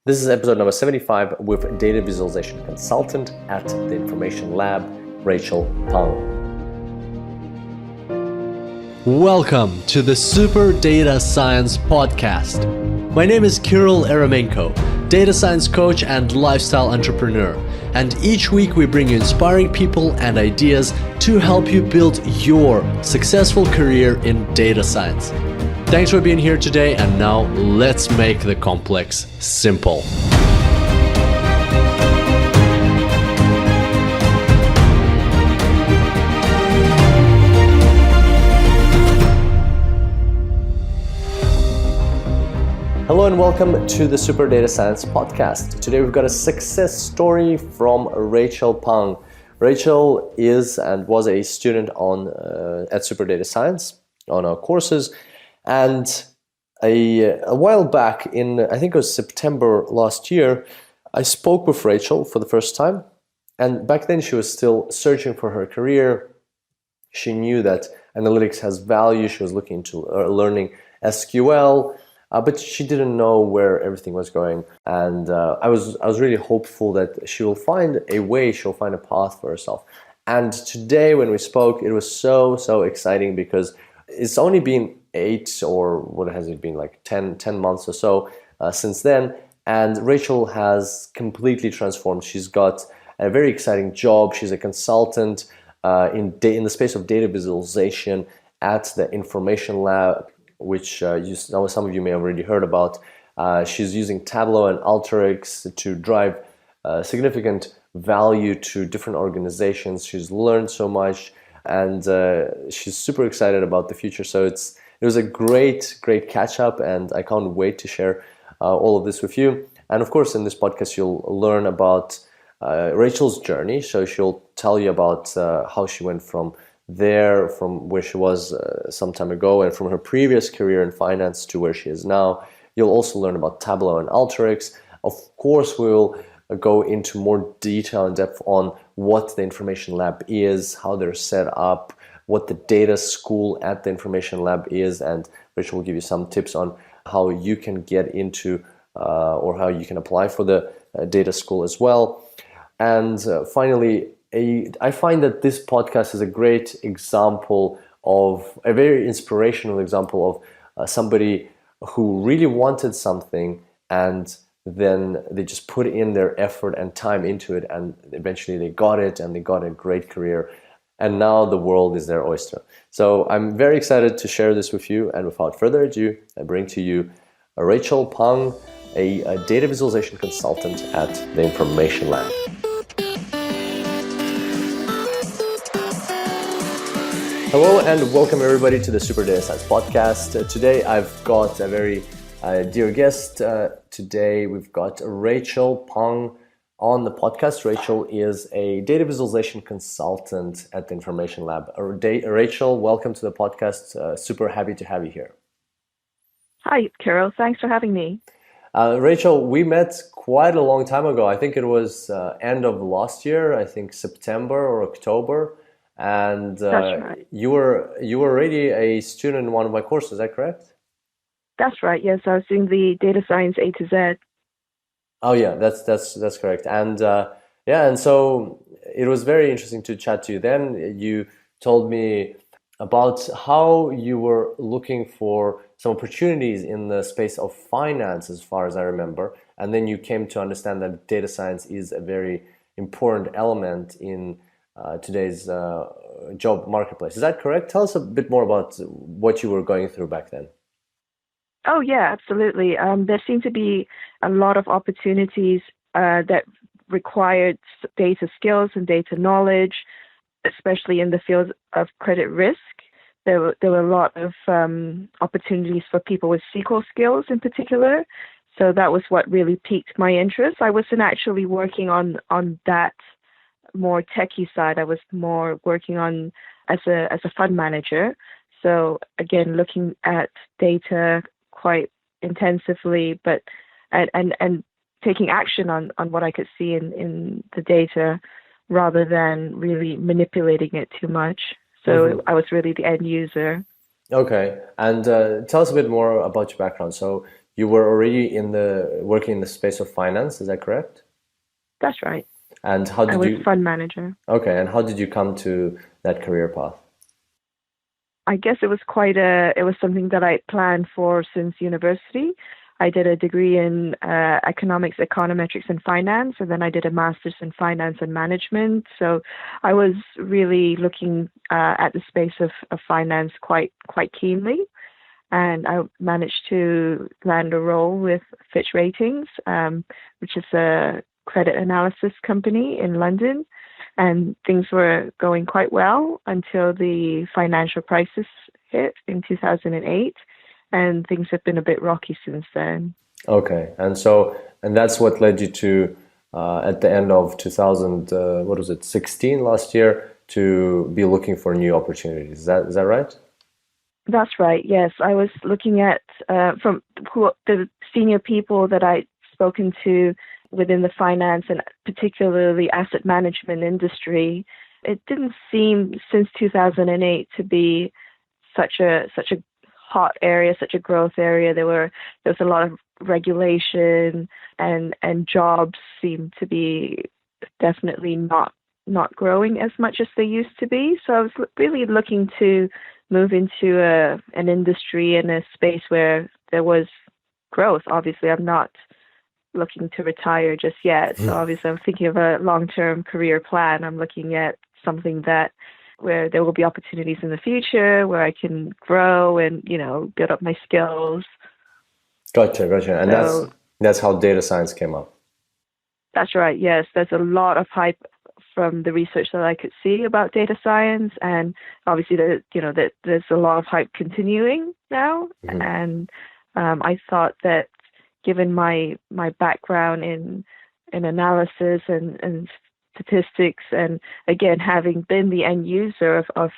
This is episode number 75 with Data Visualization Consultant at the Information Lab, Rachel Phang. Welcome to the SuperDataScience Podcast. My name is Kirill Eremenko, data science coach and lifestyle entrepreneur. And each week we bring you inspiring people and ideas to help you build your successful career in data science. Thanks for being here today, and now let's make the complex simple. Hello and welcome to the Super Data Science Podcast. Today we've got a success story from Rachel Phang. Rachel is and was a student at Super Data Science on our courses, and a while back in, I think it was September last year, I spoke with Rachel for the first time, and back then she was still searching for her career. She knew that analytics has value. She was looking into learning SQL. But she didn't know where everything was going, and I was really hopeful that she will find a way, she'll find a path for herself. And today when we spoke, it was so exciting because it's only been 8 or what has it been, like 10 months or so since then, and Rachel has completely transformed. She's got a very exciting job. She's a consultant in the space of data visualization at the Information Lab, which some of you may have already heard about. She's using Tableau and Alteryx to drive significant value to different organizations. She's learned so much, and she's super excited about the future. So it was a great catch up, and I can't wait to share all of this with you. And of course, in this podcast, you'll learn about Rachel's journey. So she'll tell you about how she went from where she was some time ago, and from her previous career in finance to where she is now. You'll also learn about Tableau and Alteryx. Of course, we'll go into more detail and depth on what the Information Lab is, how they're set up, what the data school at the Information Lab is, and Rachel will give you some tips on how you can get into or how you can apply for the data school as well. And finally, I find that this podcast is a great example of a very inspirational example of somebody who really wanted something, and then they just put in their effort and time into it, and eventually they got it, and they got a great career, and now the world is their oyster. So I'm very excited to share this with you, and without further ado, I bring to you Rachel Phang, a data visualization consultant at the Information Lab. Hello and welcome everybody to the Super Data Science Podcast. Today I've got a very dear guest. Today we've got Rachel Phang on the podcast. Rachel is a data visualization consultant at the Information Lab. Rachel, welcome to the podcast. Super happy to have you here. Hi, Carol. Thanks for having me. Rachel, we met quite a long time ago. I think it was end of last year, I think September or October. And That's right. you were already a student in one of my courses, is that correct? That's right. Yes, I was doing the data science A to Z. Oh yeah, that's correct. And and so it was very interesting to chat to you. Then you told me about how you were looking for some opportunities in the space of finance, as far as I remember. And then you came to understand that data science is a very important element in today's job marketplace. Is that correct? Tell us a bit more about what you were going through back then. Oh, yeah, absolutely. There seemed to be a lot of opportunities that required data skills and data knowledge, especially in the field of credit risk. There were a lot of opportunities for people with SQL skills in particular. So that was what really piqued my interest. I wasn't actually working on that more techie side. I was more working on as a fund manager. So again, looking at data quite intensively, but and taking action on what I could see in the data rather than really manipulating it too much. So I was really the end user. Okay, and tell us a bit more about your background. So you were already working in the space of finance, is that correct? That's right. And how I did was you, fund manager. okay, and how did you come to that career path? I guess it was something that I planned for since university. I did a degree in economics, econometrics, and finance, and then I did a master's in finance and management. So I was really looking at the space of finance quite keenly, and I managed to land a role with Fitch Ratings, which is a credit analysis company in London. And things were going quite well until the financial crisis hit in 2008. And things have been a bit rocky since then. Okay, and that's what led you to, at the end of 2000, what was it, 16 last year, to be looking for new opportunities. Is that right? That's right. Yes, I was looking at from the senior people that I'd spoken to within the finance and particularly asset management industry. It didn't seem since 2008 to be such a hot area, such a growth area. There was a lot of regulation, and jobs seemed to be definitely not growing as much as they used to be. So I was really looking to move into an industry in a space where there was growth. Obviously, I'm not looking to retire just yet. So obviously I'm thinking of a long-term career plan. I'm looking at something where there will be opportunities in the future, where I can grow and, build up my skills. Gotcha. And So that's how data science came up. that's right. Yes, there's a lot of hype from the research that I could see about data science, and obviously there's a lot of hype continuing now. Mm-hmm. And I thought that given my background in analysis and statistics, and again having been the end user of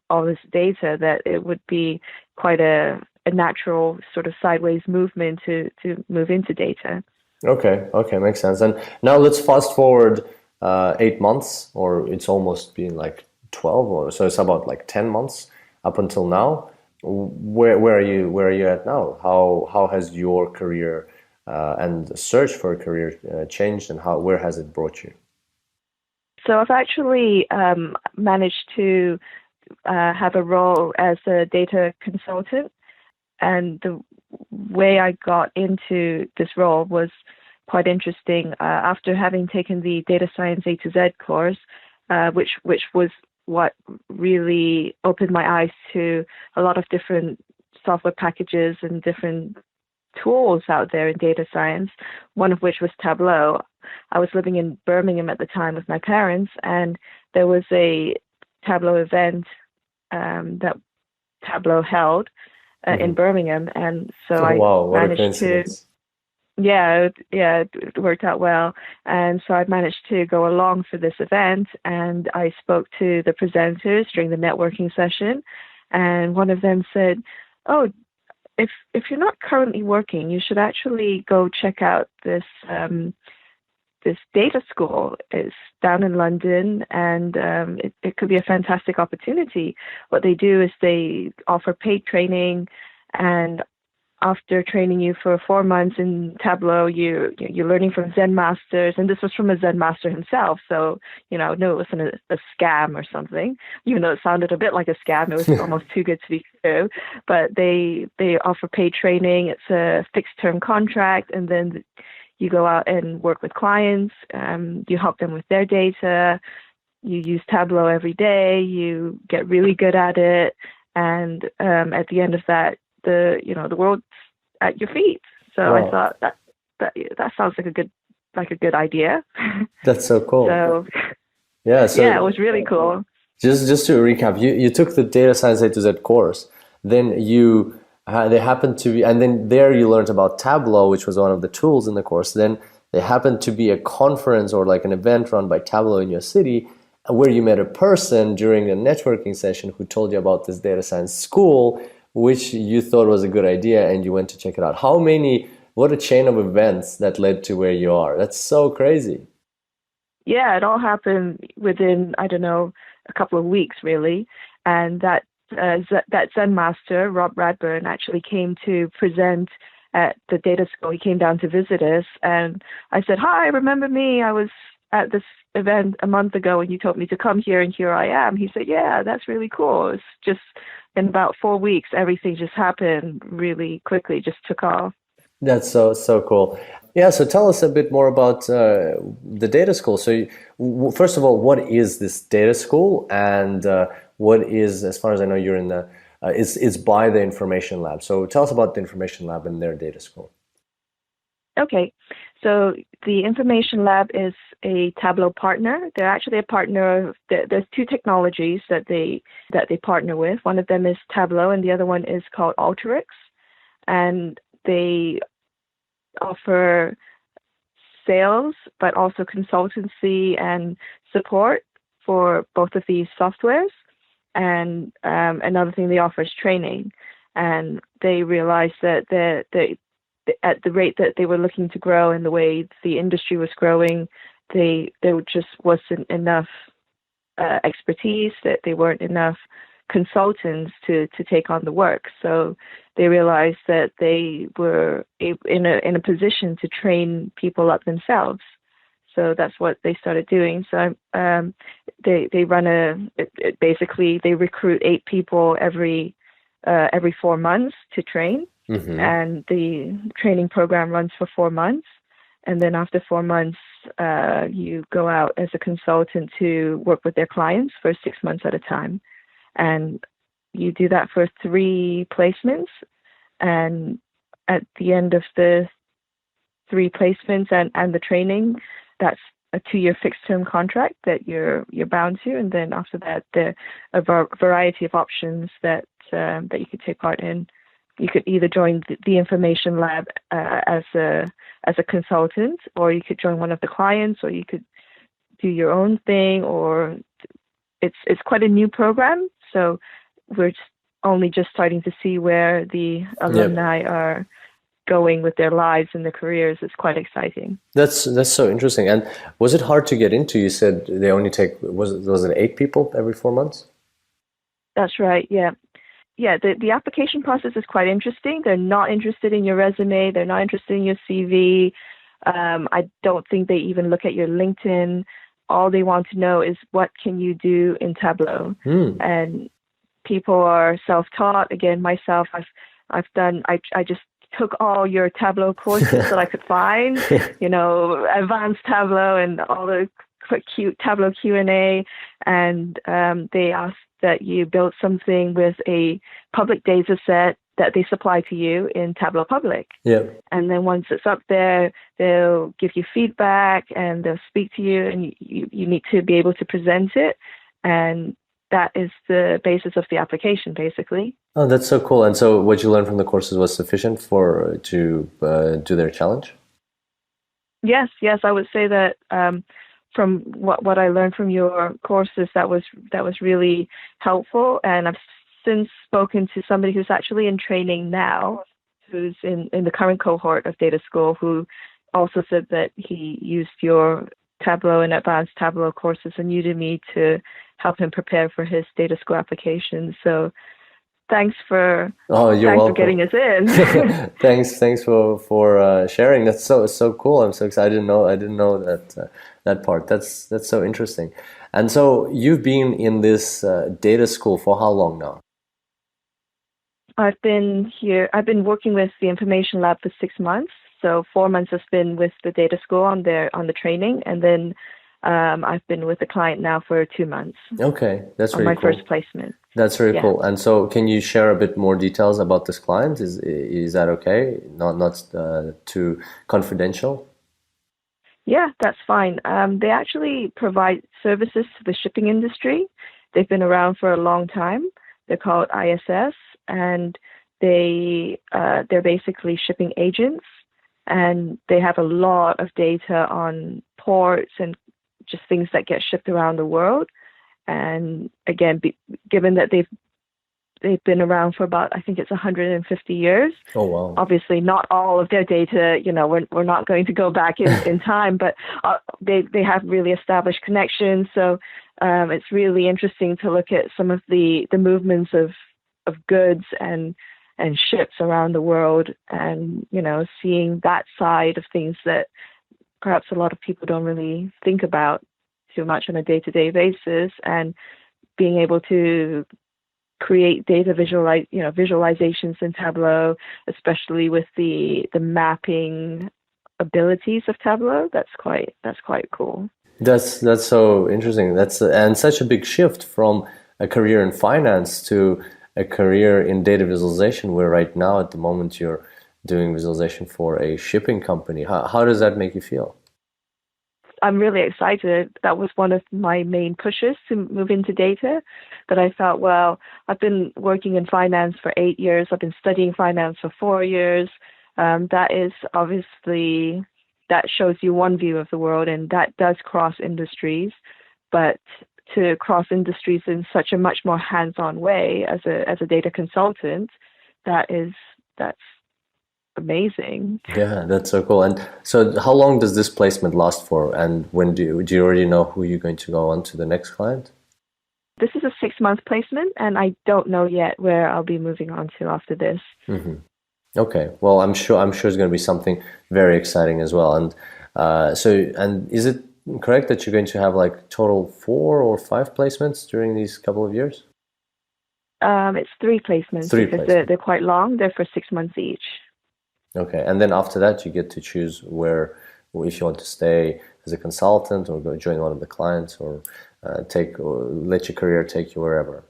all this data, that it would be quite a natural sort of sideways movement to move into data. Okay, makes sense. And now let's fast forward 8 months, or it's almost been like 12, or so it's about like 10 months up until now. Where are you at now? How has your career and search for a career changed, and where has it brought you? So I've actually managed to have a role as a data consultant, and the way I got into this role was quite interesting. After having taken the Data Science A to Z course, which was what really opened my eyes to a lot of different software packages and different tools out there in data science, one of which was Tableau. I was living in Birmingham at the time with my parents, and there was a Tableau event that Tableau held in Birmingham, and so I managed to. Yeah, it worked out well. And so I managed to go along for this event, and I spoke to the presenters during the networking session, and one of them said, "Oh, if you're not currently working, you should actually go check out this data school. It's down in London, and it could be a fantastic opportunity. What they do is they offer paid training, and after training you for 4 months in Tableau, you're learning from Zen masters." And this was from a Zen master himself. So, no, it wasn't a scam or something, even though it sounded a bit like a scam. It was almost too good to be true. But they offer paid training. It's a fixed term contract. And then you go out and work with clients. You help them with their data. You use Tableau every day. You get really good at it. And at the end of that, the world's at your feet. So I thought that sounds like a good idea. That's so cool. So yeah, it was really cool. Just to recap, you took the Data Science A to Z course, then they happened to be, and then there you learned about Tableau, which was one of the tools in the course. Then there happened to be a conference or like an event run by Tableau in your city, where you met a person during a networking session who told you about this data science school, which you thought was a good idea, and you went to check it out. What a chain of events that led to where you are. That's so crazy. Yeah, it all happened within, I don't know, a couple of weeks, really. And that Zen master, Rob Radburn, actually came to present at the data school. He came down to visit us, and I said, "Hi, remember me? I was at this event a month ago, and you told me to come here, and here I am." He said, "Yeah, that's really cool. It's just in about 4 weeks, everything just happened really quickly, just took off." That's so cool. Yeah, so tell us a bit more about the data school. So, first of all, what is this data school, and what is, as far as I know, you're in the it's by the information lab. So, tell us about the information lab and their data school. Okay, so the information lab is a Tableau partner. They're actually a partner. There's two technologies that they partner with. One of them is Tableau, and the other one is called Alteryx, and they offer sales, but also consultancy and support for both of these softwares. And another thing they offer is training. And they realized that at the rate that they were looking to grow and the way the industry was growing, there just wasn't enough expertise, that there weren't enough consultants to take on the work. So they realized that they were in a position to train people up themselves. So that's what they started doing. So they run basically they recruit 8 people every 4 months to train, and the training program runs for 4 months. And then after 4 months, you go out as a consultant to work with their clients for 6 months at a time. And you do that for 3 placements. And at the end of the 3 placements and the training, that's a 2-year fixed-term contract that you're bound to. And then after that, there are a variety of options that you could take part in. You could either join the information lab as a consultant, or you could join one of the clients, or you could do your own thing. Or it's quite a new program, so we're only just starting to see where the alumni are going with their lives and their careers. It's quite exciting. That's so interesting. And was it hard to get into? You said they only take, was it 8 people every 4 months? That's right. Yeah. The application process is quite interesting. They're not interested in your resume. They're not interested in your CV. I don't think they even look at your LinkedIn. All they want to know is, what can you do in Tableau? And people are self-taught. Again, myself, I've done. I just took all your Tableau courses that I could find. Advanced Tableau and all the cute Tableau Q&A, and they asked that you build something with a public data set that they supply to you in Tableau Public. Yeah. And then once it's up there, they'll give you feedback and they'll speak to you, and you need to be able to present it. And that is the basis of the application, basically. Oh, that's so cool. And so what you learned from the courses was sufficient to do their challenge? Yes, I would say that from what I learned from your courses, that was really helpful. And I've since spoken to somebody who's actually in training now, who's in the current cohort of data school, who also said that he used your Tableau and advanced Tableau courses on Udemy to help him prepare for his data school application. So thanks for getting us in. thanks for sharing. That's so cool. I'm so excited. I didn't know that part. That's so interesting. And so you've been in this data school for how long now? I've been working with the information lab for 6 months. So 4 months has been with the data school on the training, and then I've been with the client now for 2 months. Okay, that's really cool. On my first placement. That's very cool. And so, can you share a bit more details about this client? Is that okay? Not too confidential? Yeah, that's fine. They actually provide services to the shipping industry. They've been around for a long time. They're called ISS, and they're basically shipping agents, and they have a lot of data on ports and just things that get shipped around the world. And again, given that they've been around for about, I think it's 150 years. Oh wow! Obviously, not all of their data. We're not going to go back in time, but they have really established connections. So it's really interesting to look at some of the movements of goods and and ships around the world, and seeing that side of things that perhaps a lot of people don't really think about too much on a day-to-day basis, and being able to create data visualizations in Tableau, especially with the mapping abilities of Tableau. That's quite cool. That's so interesting. And such a big shift from a career in finance to a career in data visualization, where right now at the moment you're doing visualization for a shipping company. How does that make you feel? I'm really excited. That was one of my main pushes to move into data, that I felt, well, I've been working in finance for 8 years. I've been studying finance for 4 years. That is obviously, that shows you one view of the world, and that does cross industries. But to cross industries in such a much more hands-on way as a data consultant, that's amazing. Yeah, that's so cool. And so how long does this placement last for? And when do you already know who you're going to go on to the next client? This is a 6-month placement, and I don't know yet where I'll be moving on to after this. Mm-hmm. Okay. Well, I'm sure it's going to be something very exciting as well. And and is it correct that you're going to have like total 4 or 5 placements during these couple of years? It's 3 placements because they're quite long. They're for 6 months each. Okay, and then after that, you get to choose if you want to stay as a consultant or go join one of the clients, or let your career take you wherever.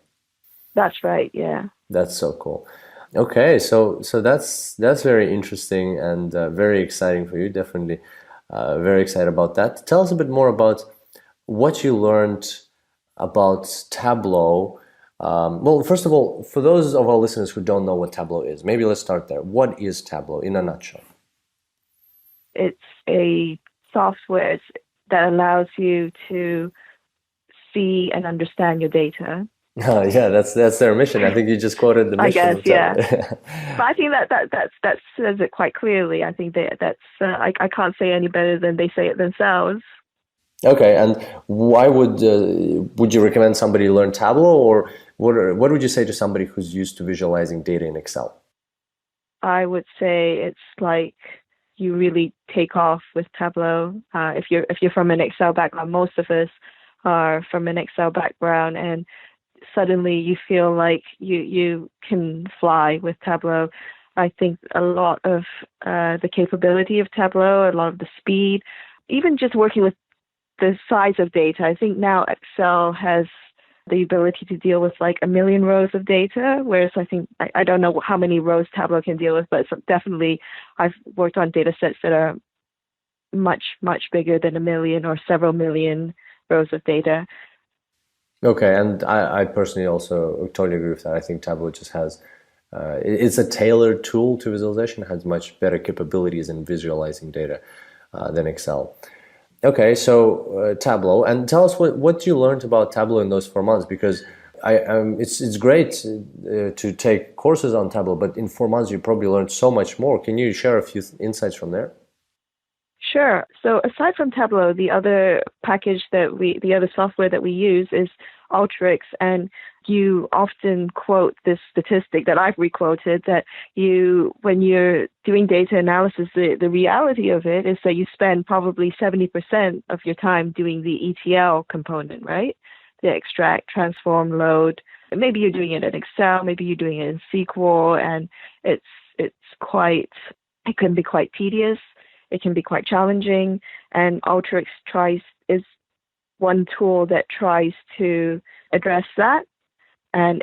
That's right. Yeah. That's so cool. Okay, so that's very interesting and very exciting for you. Definitely, very excited about that. Tell us a bit more about what you learned about Tableau. Well, first of all, for those of our listeners who don't know what Tableau is, maybe let's start there. What is Tableau in a nutshell? It's a software that allows you to see and understand your data. Yeah, that's their mission. I think you just quoted the mission. I guess, yeah. But I think that says it quite clearly. I think that's I can't say any better than they say it themselves. Okay, and why would you recommend somebody learn Tableau, or what would you say to somebody who's used to visualizing data in Excel? I would say it's like you really take off with Tableau. If you're from an Excel background, most of us are from an Excel background, and suddenly you feel like you can fly with Tableau. I think a lot of the capability of Tableau, a lot of the speed, even just working with the size of data. I think now Excel has the ability to deal with like 1 million rows of data, whereas I think, I don't know how many rows Tableau can deal with, but definitely I've worked on data sets that are much, much bigger than 1 million or several million rows of data. Okay, and I personally also totally agree with that. I think Tableau just has, it's a tailored tool to visualization, it has much better capabilities in visualizing data than Excel. Okay, so Tableau, and tell us what you learned about Tableau in those 4 months, because it's great to take courses on Tableau, but in 4 months you probably learned so much more. Can you share a few insights from there? Sure. So aside from Tableau, the other software that we use is Alteryx, and you often quote this statistic that I've requoted, that when you're doing data analysis, the reality of it is that you spend probably 70% of your time doing the ETL component, right? The extract, transform, load. Maybe you're doing it in Excel, maybe you're doing it in SQL, and it can be quite tedious. It can be quite challenging, and Alteryx is one tool that tries to address that, and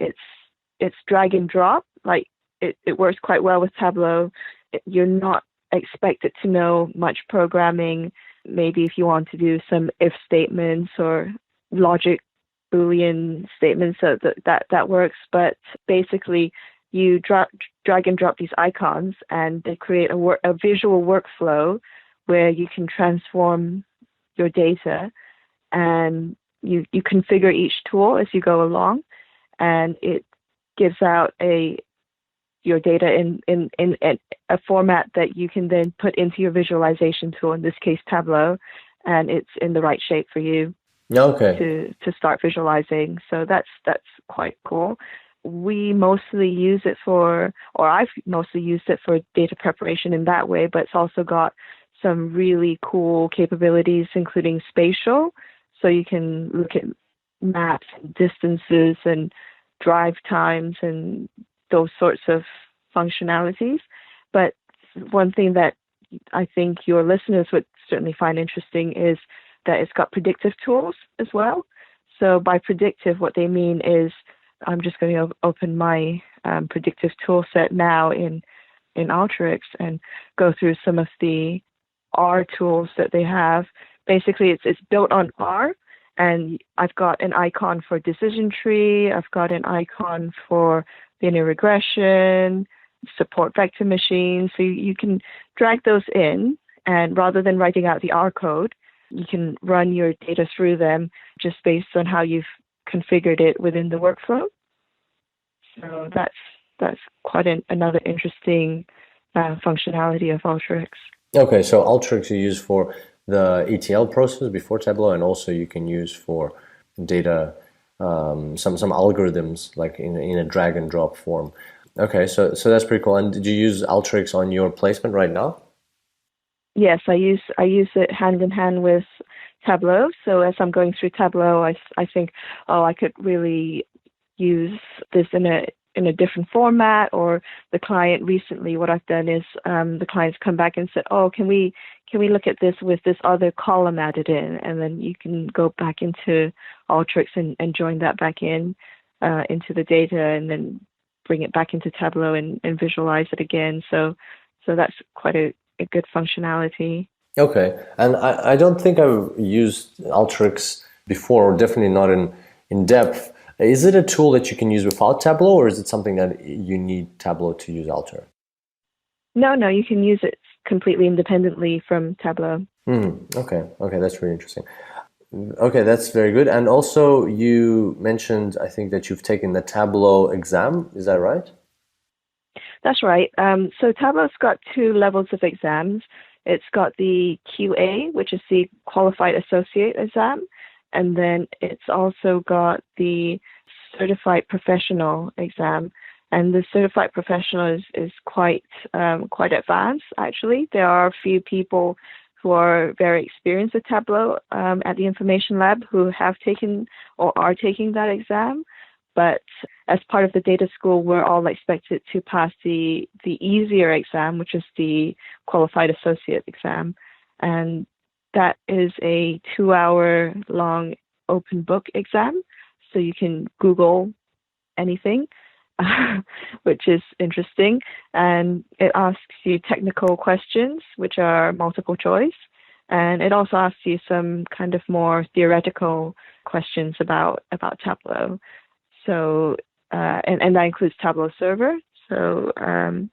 it's drag and drop. Like it works quite well with Tableau. You're not expected to know much programming. Maybe if you want to do some if statements or logic Boolean statements, so that works. But basically, you drag and drop these icons, and they create a visual workflow where you can transform your data, and you configure each tool as you go along, and it gives out your data in a format that you can then put into your visualization tool, in this case Tableau, and it's in the right shape for you. Okay. To start visualizing. So that's quite cool. we mostly use it for, or I've mostly used it for data preparation in that way, but it's also got some really cool capabilities, including spatial. So you can look at maps and distances and drive times and those sorts of functionalities. But one thing that I think your listeners would certainly find interesting is that it's got predictive tools as well. So by predictive, what they mean is, I'm just going to open my predictive tool set now in Alteryx and go through some of the R tools that they have. Basically, it's built on R, and I've got an icon for decision tree. I've got an icon for linear regression, support vector machines. So you can drag those in, and rather than writing out the R code, you can run your data through them just based on how you've configured it within the workflow. So that's quite another interesting functionality of Alteryx. Okay, so Alteryx you use for the ETL process before Tableau, and also you can use for data, some algorithms like in a drag and drop form. Okay, so that's pretty cool. And did you use Alteryx on your placement right now? Yes, I use it hand in hand with Tableau. So as I'm going through Tableau, I think, I could really use this in a different format. Or the client recently, what I've done is the clients come back and said, can we look at this with this other column added in, and then you can go back into Alteryx and join that back in into the data, and then bring it back into Tableau and visualize it again. So that's quite a good functionality. Okay, and I don't think I've used Alteryx before, or definitely not in depth. Is it a tool that you can use without Tableau, or is it something that you need Tableau to use Alteryx? No, you can use it completely independently from Tableau. Okay, that's really interesting. Okay, that's very good. And also you mentioned, I think, that you've taken the Tableau exam. Is that right? That's right. So Tableau's got 2 levels of exams. It's got the QA, which is the Qualified Associate exam, and then it's also got the Certified Professional exam. And the Certified Professional is quite advanced, actually. There are a few people who are very experienced with Tableau at the Information Lab who have taken or are taking that exam. But as part of the data school, we're all expected to pass the easier exam, which is the Qualified Associate exam. And that is a 2-hour long open book exam. So you can Google anything, which is interesting. And it asks you technical questions, which are multiple choice. And it also asks you some kind of more theoretical questions about Tableau. So, and that includes Tableau Server. So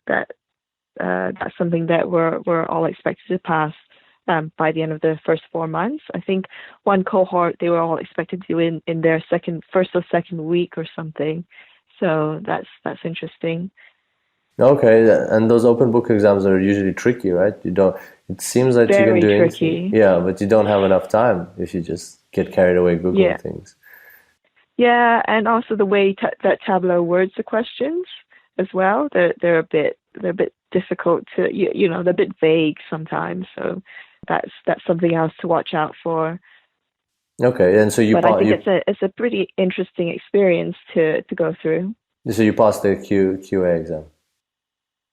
that's something that we're all expected to pass by the end of the first 4 months. I think one cohort, they were all expected to do in their first or second week or something. So that's interesting. Okay, and those open book exams are usually tricky, right? It seems like you can do anything. Yeah, but you don't have enough time if you just get carried away Googling things. Yeah, and also the way that Tableau words the questions as well. They're a bit difficult to they're a bit vague sometimes. So that's something else to watch out for. Okay, and so I think it's a pretty interesting experience to go through. So you passed the QA exam.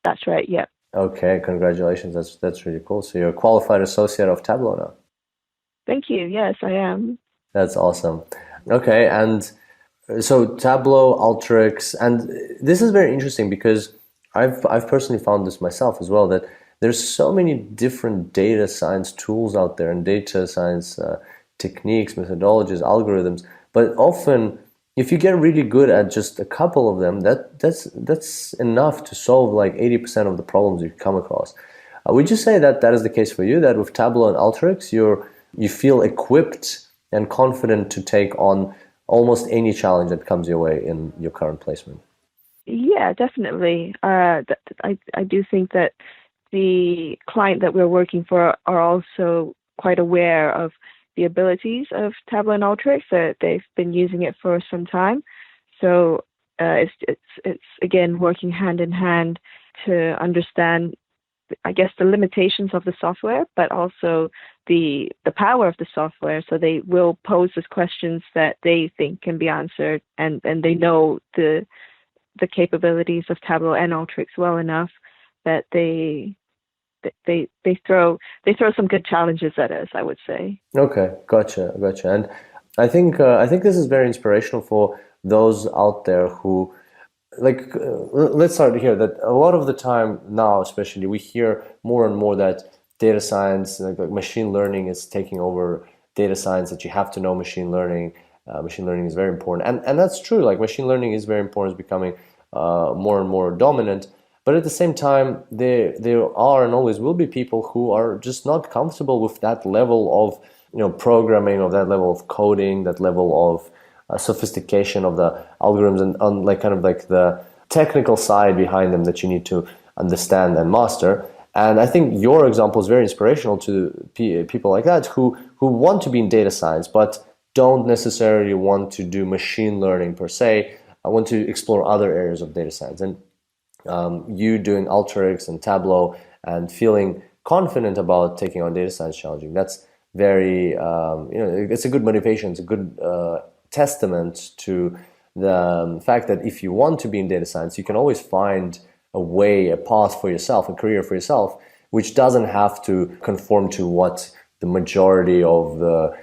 That's right. Yeah. Okay, congratulations. That's really cool. So you're a qualified associate of Tableau now. Thank you. Yes, I am. That's awesome. Okay, and so Tableau, Alteryx, and this is very interesting because I've personally found this myself as well, that there's so many different data science tools out there and data science techniques, methodologies, algorithms, but often if you get really good at just a couple of them, that's enough to solve like 80% of the problems you come across. Would you say that is the case for you, that with Tableau and Alteryx you feel equipped and confident to take on almost any challenge that comes your way in your current placement? Yeah, definitely. I do think that the client that we're working for are also quite aware of the abilities of Tableau and Alteryx, that they've been using it for some time. So it's again working hand in hand to understand, I guess, the limitations of the software, but also the power of the software. So they will pose those questions that they think can be answered, and they know the capabilities of Tableau and Alteryx well enough that they throw some good challenges at us, I would say. Okay, gotcha. And I think this is very inspirational for those out there who, let's start here. That a lot of the time now, especially, we hear more and more that data science, like machine learning, is taking over data science. That you have to know machine learning. Machine learning is very important, and that's true. Like machine learning is very important. It's becoming more and more dominant. But at the same time, there are and always will be people who are just not comfortable with that level of programming, of that level of coding, that level of sophistication of the algorithms, and like kind of like the technical side behind them that you need to understand and master. And I think your example is very inspirational to people like that who want to be in data science but don't necessarily want to do machine learning per se. I want to explore other areas of data science. And you doing Alteryx and Tableau and feeling confident about taking on data science challenging, that's very, it's a good motivation. It's a good testament to the fact that if you want to be in data science, you can always find a way, a path for yourself, a career for yourself, which doesn't have to conform to what the majority of the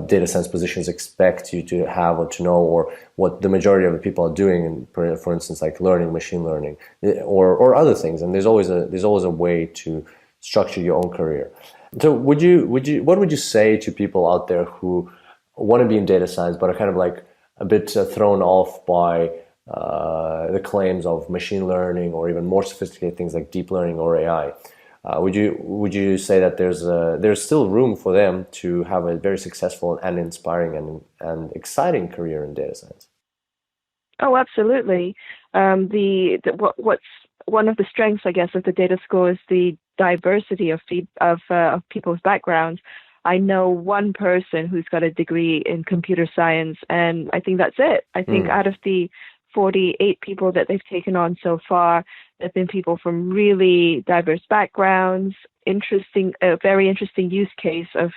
data science positions expect you to have or to know, or what the majority of the people are doing, for instance, like learning machine learning or other things. And there's always a way to structure your own career. So what would you say to people out there who want to be in data science but are kind of like a bit thrown off by the claims of machine learning or even more sophisticated things like deep learning or AI? Would you say that there's still room for them to have a very successful and inspiring and exciting career in data science? Oh, absolutely. What's one of the strengths, I guess, of the data school is the diversity of people's backgrounds. I know one person who's got a degree in computer science, and I think that's it. I think out of the 48 people that they've taken on so far, there have been people from really diverse backgrounds. A very interesting use case of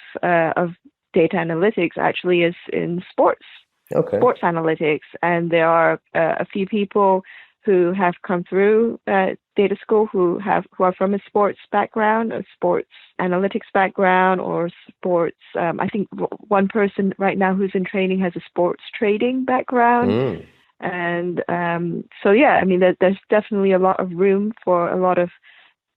data analytics actually is in sports. Okay. Sports analytics, and there are a few people who have come through data school who are from a sports background, a sports analytics background, or sports. I think one person right now who's in training has a sports trading background. And so, yeah, I mean, there's definitely a lot of room for a lot of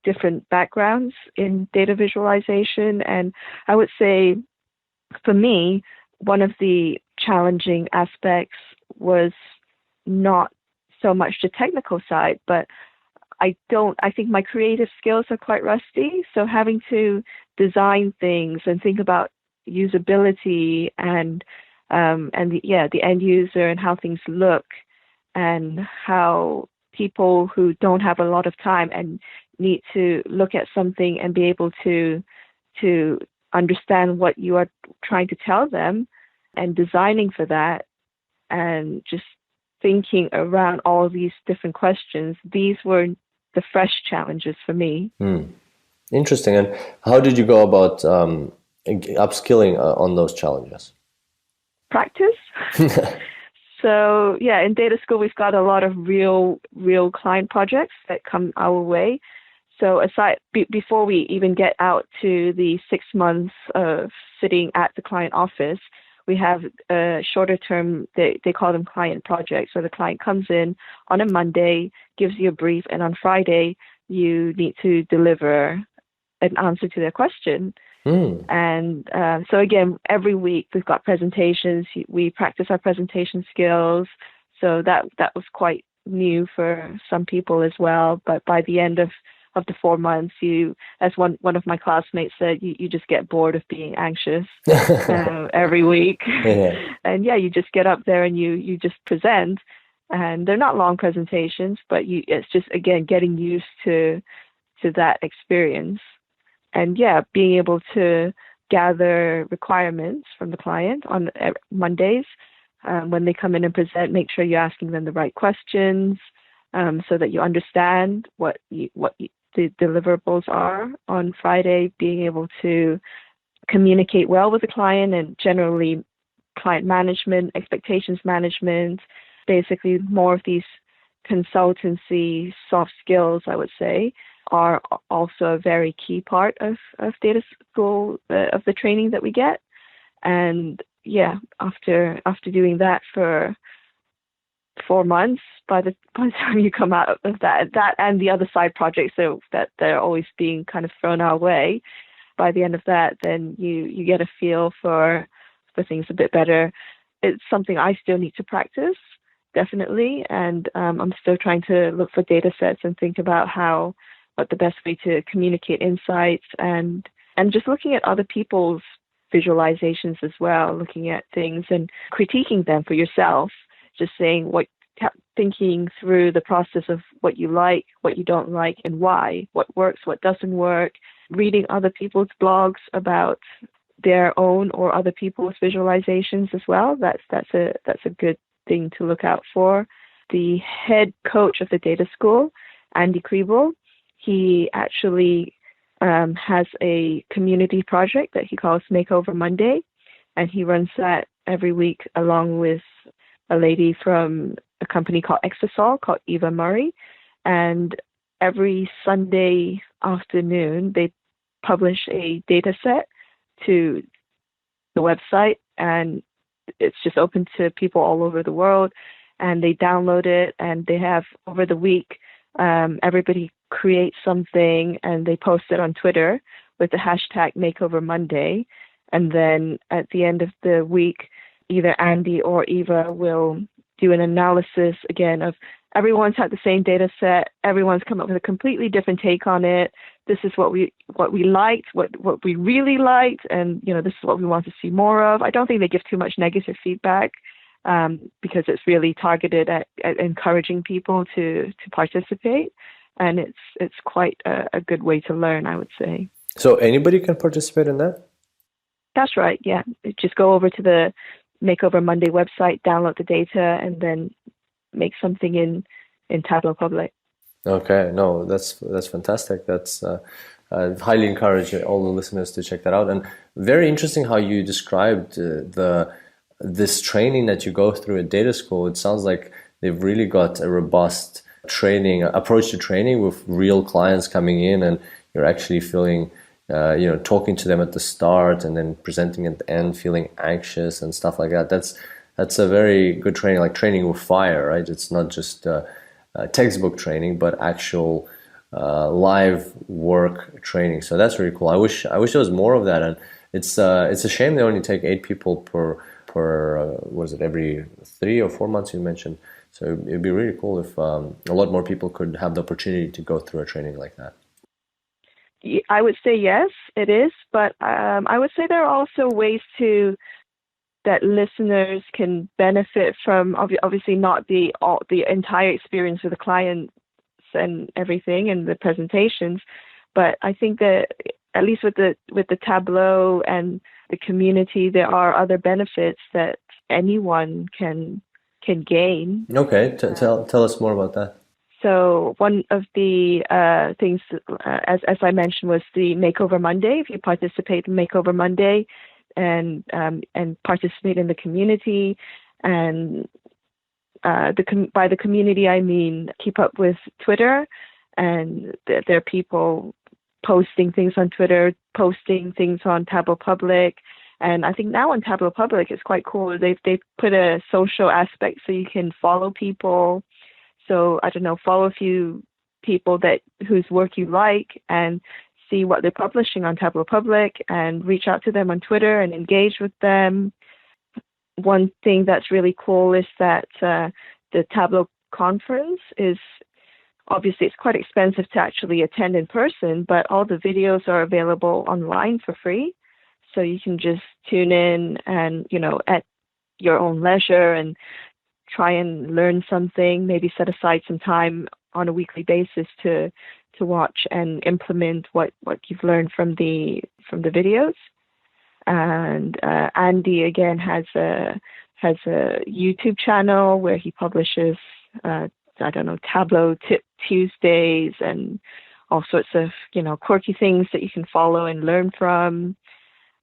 different backgrounds in data visualization. And I would say, for me, one of the challenging aspects was not so much the technical side, but I think my creative skills are quite rusty. So having to design things and think about usability and the end user and how things look, and how people who don't have a lot of time and need to look at something and be able to understand what you are trying to tell them, and designing for that, and just thinking around all these different questions. These were the fresh challenges for me. Interesting. And how did you go about upskilling on those challenges? Practice. So yeah, in data school, we've got a lot of real client projects that come our way. So before we even get out to the 6 months of sitting at the client office, we have a shorter term, they call them client projects. So the client comes in on a Monday, gives you a brief, and on Friday, you need to deliver an answer to their question. And so again, every week we've got presentations. We practice our presentation skills. So that was quite new for some people as well. But by the end of the 4 months, as one of my classmates said, you just get bored of being anxious every week. Yeah. And yeah, you just get up there and you just present. And they're not long presentations, but it's just, again, getting used to that experience. And yeah, being able to gather requirements from the client on Mondays, when they come in and present, make sure you're asking them the right questions so that you understand what the deliverables are on Friday, being able to communicate well with the client and generally client management, expectations management, basically more of these consultancy soft skills, I would say, are also a very key part of data school, of the training that we get. And yeah, after doing that for 4 months, by the time you come out of that and the other side projects, so that they're always being kind of thrown our way, by the end of that, then you get a feel for things a bit better. It's something I still need to practice, definitely, and I'm still trying to look for data sets and think about what the best way to communicate insights, and just looking at other people's visualizations as well, looking at things and critiquing them for yourself, just saying thinking through the process of what you like, what you don't like, and why, what works, what doesn't work, reading other people's blogs about their own or other people's visualizations as well. That's a good thing to look out for. The head coach of the data school, Andy Kriebel, he actually has a community project that he calls Makeover Monday, and he runs that every week along with a lady from a company called Exasol called Eva Murray. And every Sunday afternoon, they publish a data set to the website, and it's just open to people all over the world, and they download it, and they have, over the week, everybody create something and they post it on Twitter with the hashtag Makeover Monday. And then at the end of the week, either Andy or Eva will do an analysis again of everyone's had the same data set, everyone's come up with a completely different take on it. This is what we liked, what we really liked, and this is what we want to see more of. I don't think they give too much negative feedback because it's really targeted at encouraging people to participate, and it's quite a good way to learn, I would say. So anybody can participate in that? That's right, yeah. Just go over to the Makeover Monday website, download the data, and then make something in Tableau Public. Okay, no, that's fantastic. That's I highly encourage all the listeners to check that out. And very interesting how you described this training that you go through at data school. It sounds like they've really got a robust training approach to training with real clients coming in, and you're actually feeling talking to them at the start and then presenting at the end, feeling anxious and stuff like that. That's a very good training, like training with fire, right? It's not just textbook training, but actual live work training. So that's really cool. I wish there was more of that. And it's a shame they only take 8 people per was it every 3 or 4 months you mentioned. So it'd be really cool if a lot more people could have the opportunity to go through a training like that. I would say yes, it is, but I would say there are also ways that listeners can benefit from. Obviously, not the entire experience of the clients and everything and the presentations, but I think that at least with the Tableau and the community, there are other benefits that anyone can gain. Okay, tell us more about that. So one of the things, as I mentioned, was the Makeover Monday. If you participate in Makeover Monday and participate in the community, and by the community I mean keep up with Twitter, and there are people posting things on Twitter, posting things on Tableau Public. And I think now on Tableau Public it's quite cool. They've put a social aspect so you can follow people. So I don't know, follow a few people whose work you like and see what they're publishing on Tableau Public, and reach out to them on Twitter and engage with them. One thing that's really cool is that the Tableau conference is obviously it's quite expensive to actually attend in person, but all the videos are available online for free. So you can just tune in and, at your own leisure and try and learn something, maybe set aside some time on a weekly basis to watch and implement what you've learned from the videos. And Andy again has a YouTube channel where he publishes Tableau Tip Tuesdays and all sorts of quirky things that you can follow and learn from.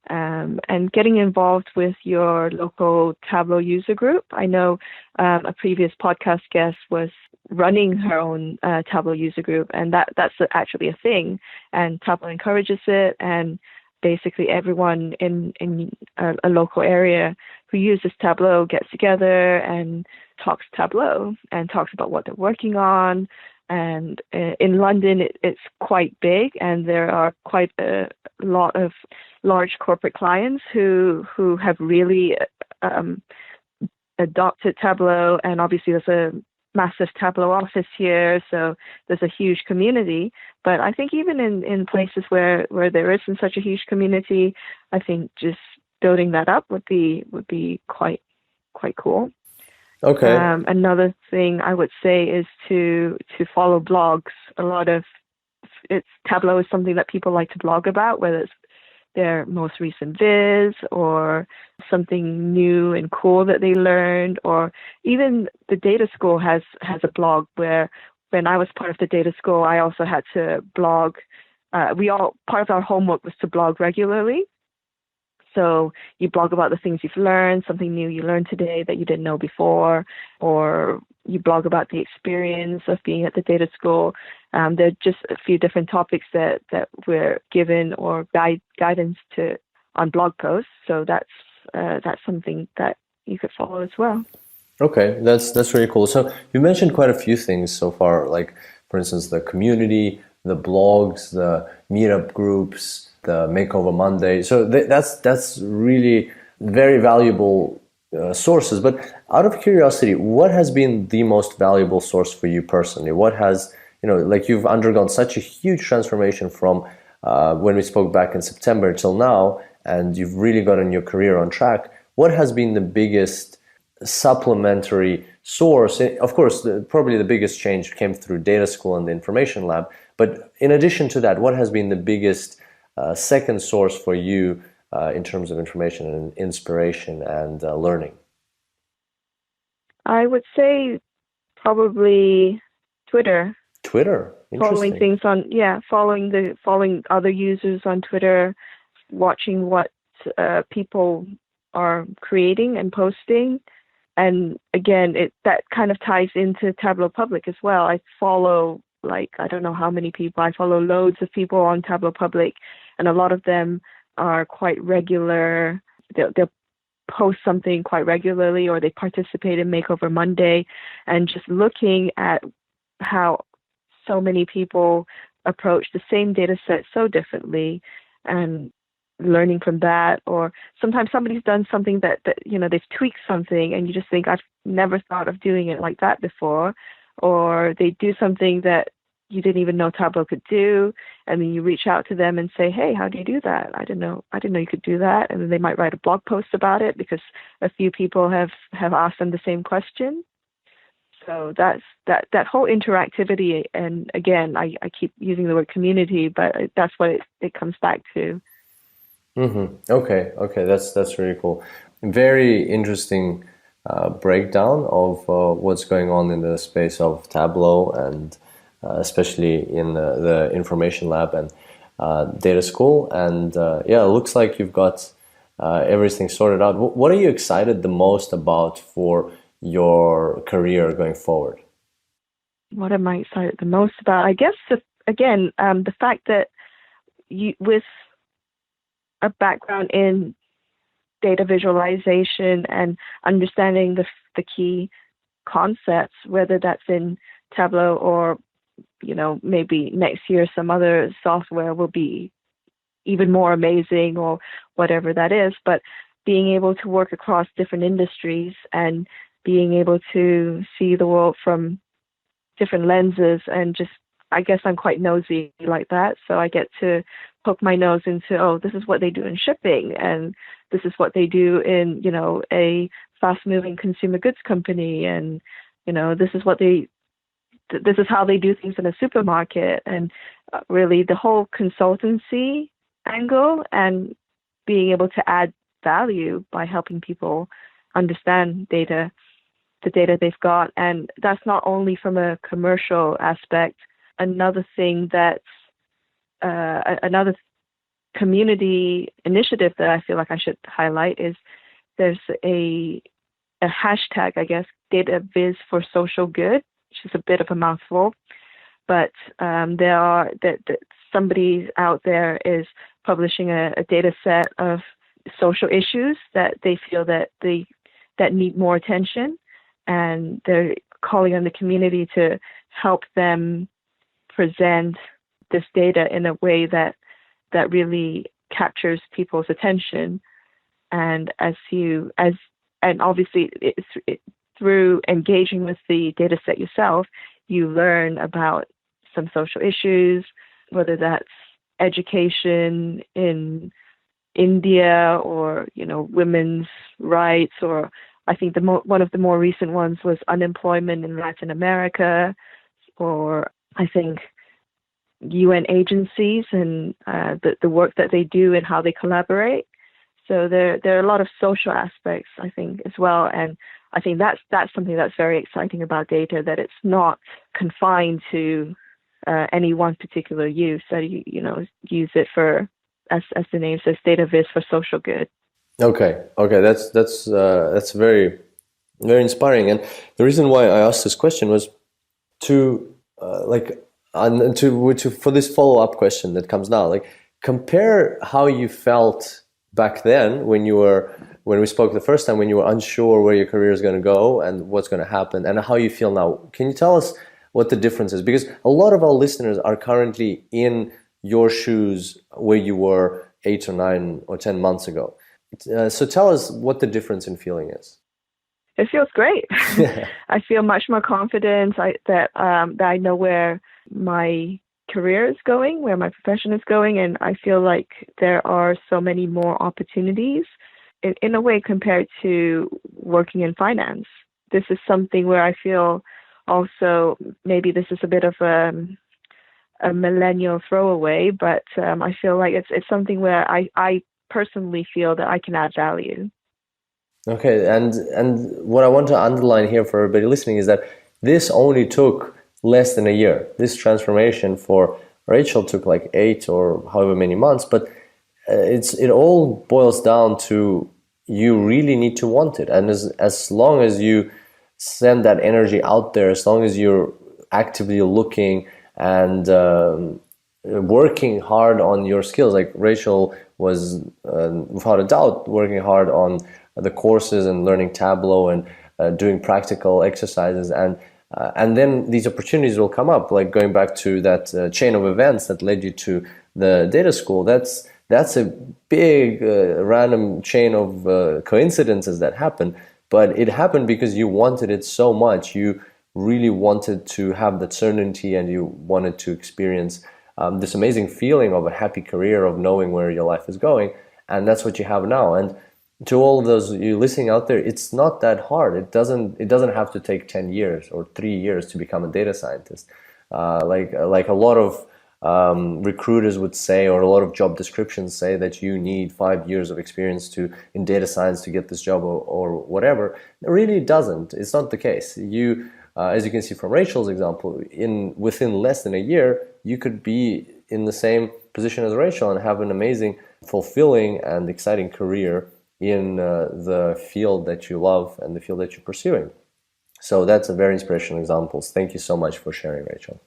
And getting involved with your local Tableau user group. I know a previous podcast guest was running her own Tableau user group, and that's actually a thing. And Tableau encourages it, and basically everyone in a local area who uses Tableau gets together and talks Tableau and talks about what they're working on. And in London, it's quite big, and there are quite a lot of large corporate clients who have really adopted Tableau. And obviously, there's a massive Tableau office here, so there's a huge community. But I think even in places where there isn't such a huge community, I think just building that up would be quite cool. Okay. Another thing I would say is to follow blogs. Tableau is something that people like to blog about, whether it's their most recent viz or something new and cool that they learned, or even the data school has a blog where when I was part of the data school, I also had to blog. Part of our homework was to blog regularly. So you blog about the things you've learned, something new you learned today that you didn't know before, or you blog about the experience of being at the data school. There are just a few different topics that we're given or guidance to on blog posts. So that's something that you could follow as well. Okay, that's really cool. So you mentioned quite a few things so far, like for instance, the community, the blogs, the meetup groups, the Makeover Monday. So that's really very valuable sources. But out of curiosity, what has been the most valuable source for you personally? What has, like you've undergone such a huge transformation from when we spoke back in September till now, and you've really gotten your career on track. What has been the biggest supplementary source? Of course, probably the biggest change came through data school and the information lab. But in addition to that, what has been the biggest second source for you in terms of information and inspiration and learning? I would say probably Twitter. Twitter, interesting. Following other users on Twitter, watching what people are creating and posting. And again, that kind of ties into Tableau Public as well. I follow I don't know how many people. I follow loads of people on Tableau Public, and a lot of them are quite regular. They'll post something quite regularly, or they participate in Makeover Monday, and just looking at how so many people approach the same data set so differently and learning from that. Or sometimes somebody's done something that they've tweaked something and you just think, I've never thought of doing it like that before. Or they do something that you didn't even know Tableau could do, and then you reach out to them and say, hey, how do you do that? I didn't know you could do that. And then they might write a blog post about it because a few people have asked them the same question. So that's that whole interactivity. And again, I keep using the word community, but that's what it comes back to. Mm-hmm. Okay, that's really cool. Very interesting breakdown of what's going on in the space of Tableau, and especially in the information lab and data school. And it looks like you've got everything sorted out. What are you excited the most about for your career going forward? What am I excited the most about? I guess, the fact that you, with a background in data visualization and understanding the key concepts, whether that's in Tableau or maybe next year some other software will be even more amazing or whatever that is, but being able to work across different industries and being able to see the world from different lenses, and just, I guess I'm quite nosy like that. So I get to poke my nose into, this is what they do in shipping, and this is what they do in, a fast-moving consumer goods company, and, this is how they do things in a supermarket. And really the whole consultancy angle and being able to add value by helping people understand data, the data they've got. And that's not only from a commercial aspect. Another thing that's another community initiative that I feel like I should highlight is there's a hashtag, I guess, Data Viz for social good, which is a bit of a mouthful, but somebody out there is publishing a data set of social issues that they feel that need more attention, and they're calling on the community to help them present this data in a way that really captures people's attention. And obviously through engaging with the data set yourself, you learn about some social issues, whether that's education in India or, women's rights, or I think one of the more recent ones was unemployment in Latin America, or I think UN agencies and the work that they do and how they collaborate. So there are a lot of social aspects, I think, as well. And I think that's something that's very exciting about data, that it's not confined to any one particular use, that use it for, as the name says, data viz for social good. Okay, that's very, very inspiring. And the reason why I asked this question was to for this follow-up question that comes now, compare how you felt back then when we spoke the first time, when you were unsure where your career is going to go and what's going to happen, and how you feel now. Can you tell us what the difference is? Because a lot of our listeners are currently in your shoes where you were 8 or 9 or 10 months ago. So tell us what the difference in feeling is. It feels great. I feel much more confident that I know where my career is going, where my profession is going, and I feel like there are so many more opportunities in a way compared to working in finance. This is something where I feel also, maybe this is a bit of a millennial throwaway, but I feel like it's something where I personally feel that I can add value. Okay, and what I want to underline here for everybody listening is that this only took less than a year. This transformation for Rachel took 8 or however many months, but it all boils down to you really need to want it. And as long as you send that energy out there, as long as you're actively looking and working hard on your skills, like Rachel was without a doubt working hard on the courses and learning Tableau and doing practical exercises, and then these opportunities will come up, like going back to that chain of events that led you to the data school. That's a big random chain of coincidences that happened, but it happened because you wanted it so much. You really wanted to have that certainty, and you wanted to experience this amazing feeling of a happy career, of knowing where your life is going, and that's what you have now. And to all of those you listening out there, it's not that hard. It doesn't have to take 10 years or 3 years to become a data scientist. Like a lot of recruiters would say, or a lot of job descriptions say, that you need 5 years of experience in data science to get this job or whatever. It really doesn't. It's not the case. You, as you can see from Rachel's example, within less than a year, you could be in the same position as Rachel and have an amazing, fulfilling, and exciting career in the field that you love and the field that you're pursuing. So that's a very inspirational example. Thank you so much for sharing, Rachel.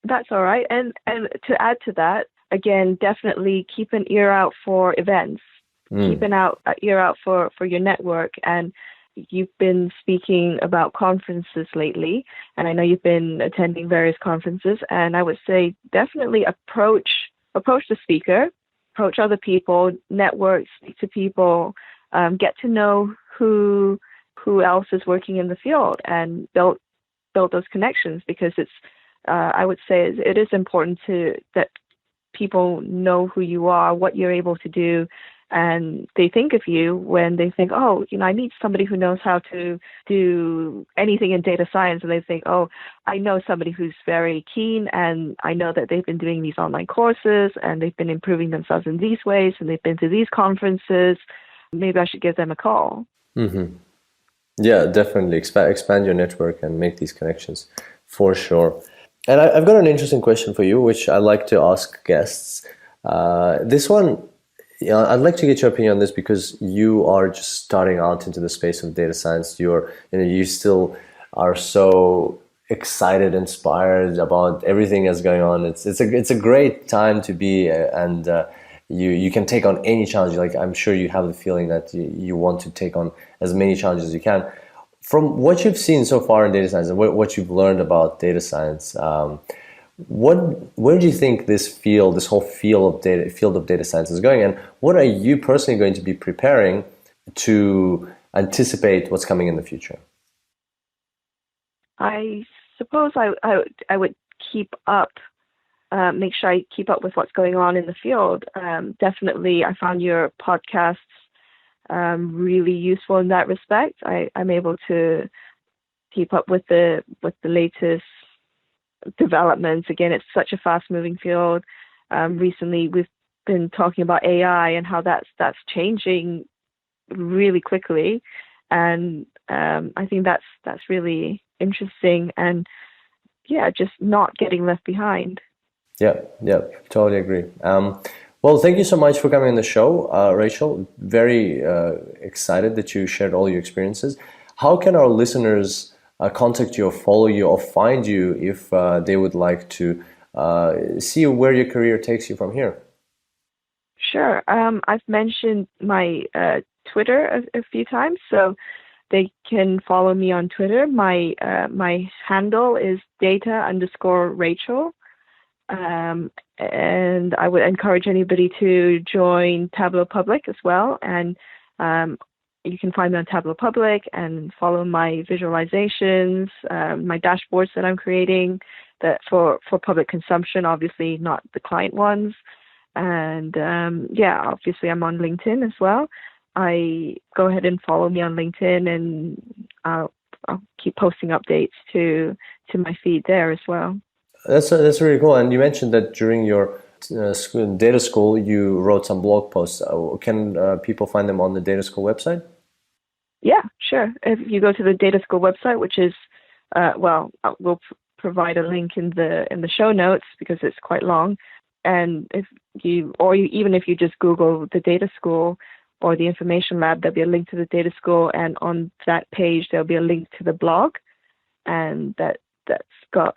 That's all right. And to add to that, again, definitely keep an ear out for events. Keep an ear out for your network. And you've been speaking about conferences lately, and I know you've been attending various conferences, and I would say definitely approach the speaker, approach other people, network, speak to people, get to know who else is working in the field, and build those connections, because it's I would say it is important that people know who you are, what you're able to do, and they think of you when they think, oh, I need somebody who knows how to do anything in data science. And they think, oh, I know somebody who's very keen, and I know that they've been doing these online courses and they've been improving themselves in these ways, and they've been to these conferences. Maybe I should give them a call. Mm-hmm. Yeah, definitely. Expand your network and make these connections for sure. And I've got an interesting question for you, which I like to ask guests. This one, I'd like to get your opinion on this because you are just starting out into the space of data science. You still are so excited, inspired about everything that's going on. It's a great time to be, and you can take on any challenge. Like, I'm sure you have the feeling that you want to take on as many challenges as you can. From what you've seen so far in data science and what you've learned about data science, where do you think this whole field of data science is going, and what are you personally going to be preparing to anticipate what's coming in the future? I suppose I would keep up, make sure I keep up with what's going on in the field. Definitely, I found your podcasts really useful in that respect. I'm able to keep up with the latest developments. Again, it's such a fast-moving field. Recently, we've been talking about AI and how that's changing really quickly, and I think that's really interesting. And yeah, just not getting left behind. Yeah, totally agree. Well, thank you so much for coming on the show, Rachel. Very excited that you shared all your experiences. How can our listeners contact you or follow you or find you if they would like to see where your career takes you from here? Sure. I've mentioned my Twitter a few times, so they can follow me on Twitter. My handle is data_Rachel. And I would encourage anybody to join Tableau Public as well. And you can find me on Tableau Public and follow my visualizations, my dashboards that I'm creating that for public consumption, obviously not the client ones. And obviously I'm on LinkedIn as well. I go ahead and follow me on LinkedIn, and I'll keep posting updates to my feed there as well. That's really cool. And you mentioned that during your data school, you wrote some blog posts. Can people find them on the data school website? Yeah, sure. If you go to the data school website, which is, we'll provide a link in the show notes because it's quite long. And even if you just Google the data school or the information lab, there'll be a link to the data school, and on that page there'll be a link to the blog, and that's got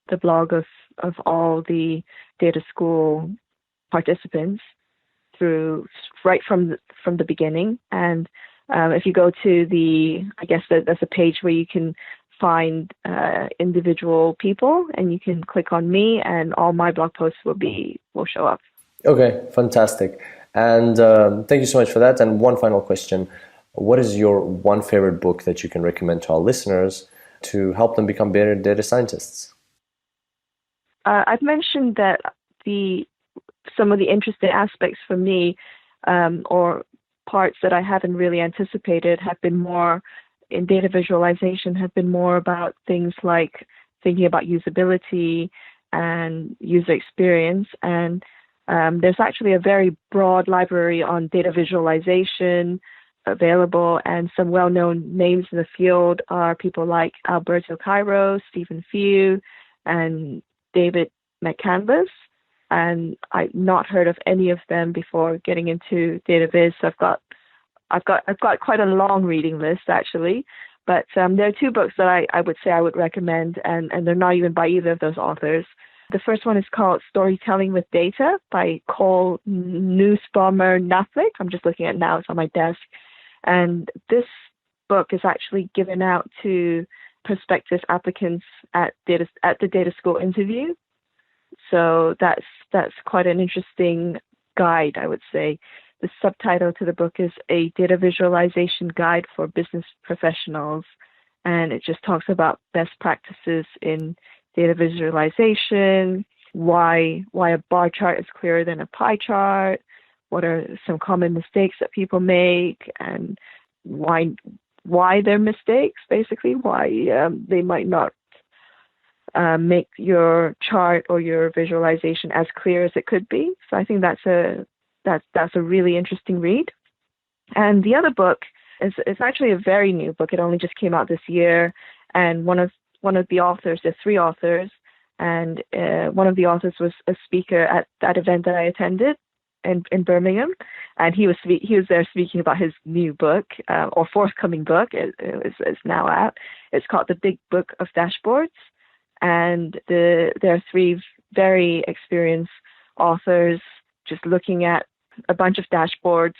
the blog of all the data school participants through right from the beginning. And if you go to there's a page where you can find individual people, and you can click on me, and all my blog posts will show up. Okay, fantastic. And thank you so much for that. And one final question: what is your one favorite book that you can recommend to our listeners to help them become better data scientists? I've mentioned that some of the interesting aspects for me, or parts that I haven't really anticipated, have been more in data visualization, have been more about things like thinking about usability and user experience. And there's actually a very broad library on data visualization available, and some well-known names in the field are people like Alberto Cairo, Stephen Few, and David McCandless, and I've not heard of any of them before getting into data viz. So I've got quite a long reading list actually, but there are two books that I would say I would recommend, and they're not even by either of those authors. The first one is called Storytelling with Data by Cole Nussbaumer-Knaflic. I'm just looking at it now; it's on my desk, and this book is actually given out to prospective applicants at the data school interview. So that's quite an interesting guide, I would say. The subtitle to the book is A Data Visualization Guide for Business Professionals, and it just talks about best practices in data visualization, why a bar chart is clearer than a pie chart, what are some common mistakes that people make, and why they're mistakes, basically, why they might not make your chart or your visualization as clear as it could be. So I think that's a really interesting read. And the other book is actually a very new book. It only just came out this year, and one of the authors, there's 3 authors, and one of the authors was a speaker at that event that I attended in Birmingham, and he was there speaking about his new book, or forthcoming book. It's now out. It's called The Big Book of Dashboards, and there are 3 very experienced authors just looking at a bunch of dashboards,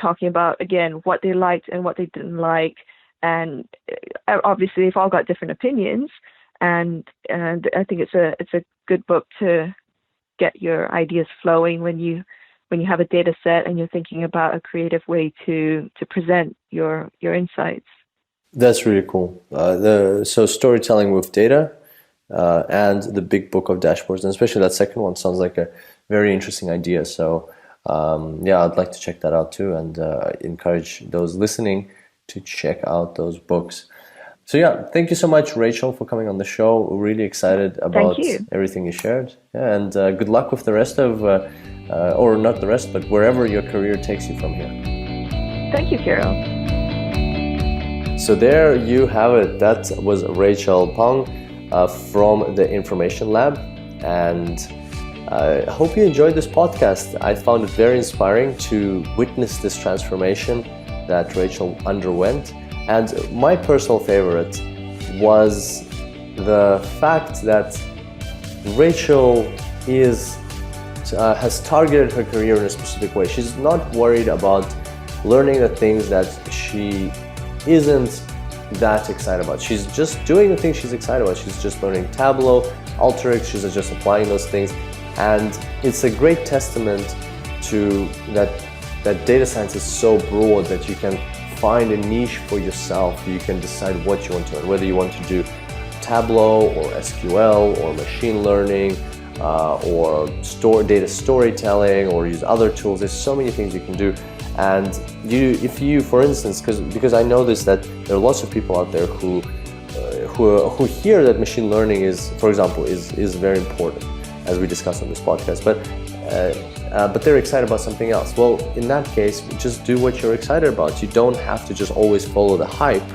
talking about, again, what they liked and what they didn't like, and obviously they've all got different opinions, and I think it's a good book to get your ideas flowing when you have a data set and you're thinking about a creative way to present your insights. That's really cool. So storytelling with data and the big book of dashboards, and especially that second one sounds like a very interesting idea. So I'd like to check that out too, and encourage those listening to check out those books. So thank you so much, Rachel, for coming on the show. We're really excited about everything you shared. Yeah, and good luck with the rest of, or not the rest, but wherever your career takes you from here. Thank you, Kirill. So there you have it. That was Rachel Phang from the Information Lab. And I hope you enjoyed this podcast. I found it very inspiring to witness this transformation that Rachel underwent. And my personal favorite was the fact that Rachel has targeted her career in a specific way. She's not worried about learning the things that she isn't that excited about. She's just doing the things she's excited about. She's just learning Tableau, Alteryx. She's just applying those things. And it's a great testament to that data science is so broad that you can find a niche for yourself. You can decide what you want to learn, whether you want to do Tableau or SQL or machine learning or data storytelling or use other tools. There's so many things you can do. And if you, for instance, because I know this, that there are lots of people out there who hear that machine learning is, for example, is very important, as we discussed on this podcast, but they're excited about something else. Well, in that case, just do what you're excited about. You don't have to just always follow the hype.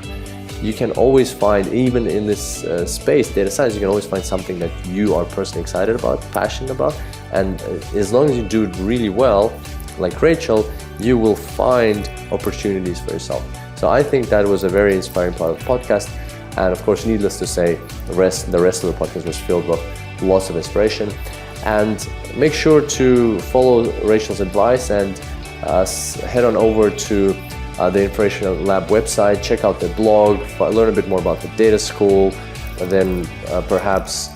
You can always find, even in this space, data science, you can always find something that you are personally excited about, passionate about, and as long as you do it really well, like Rachel, you will find opportunities for yourself. So I think that was a very inspiring part of the podcast, and of course, needless to say, the rest of the podcast was filled with lots of inspiration. And make sure to follow Rachel's advice and head on over to the Information Lab website, check out the blog, learn a bit more about the data school, and then perhaps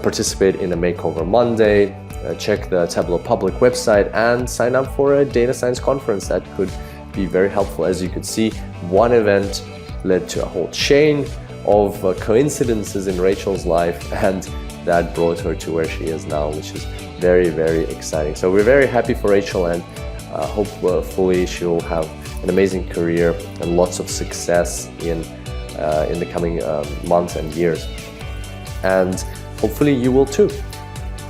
participate in a Makeover Monday, check the Tableau public website, and sign up for a data science conference. That could be very helpful. As you could see, one event led to a whole chain of coincidences in Rachel's life, and that brought her to where she is now, which is very, very exciting. So we're very happy for Rachel, and hopefully she'll have an amazing career and lots of success in the coming months and years. And hopefully you will too.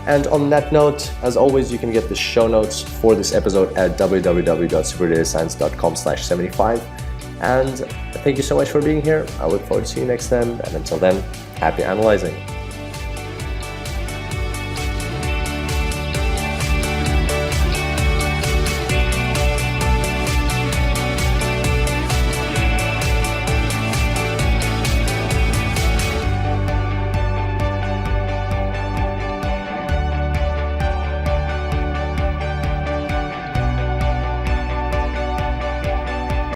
And on that note, as always, you can get the show notes for this episode at www.superdatascience.com/75. And thank you so much for being here. I look forward to seeing you next time. And until then, happy analyzing.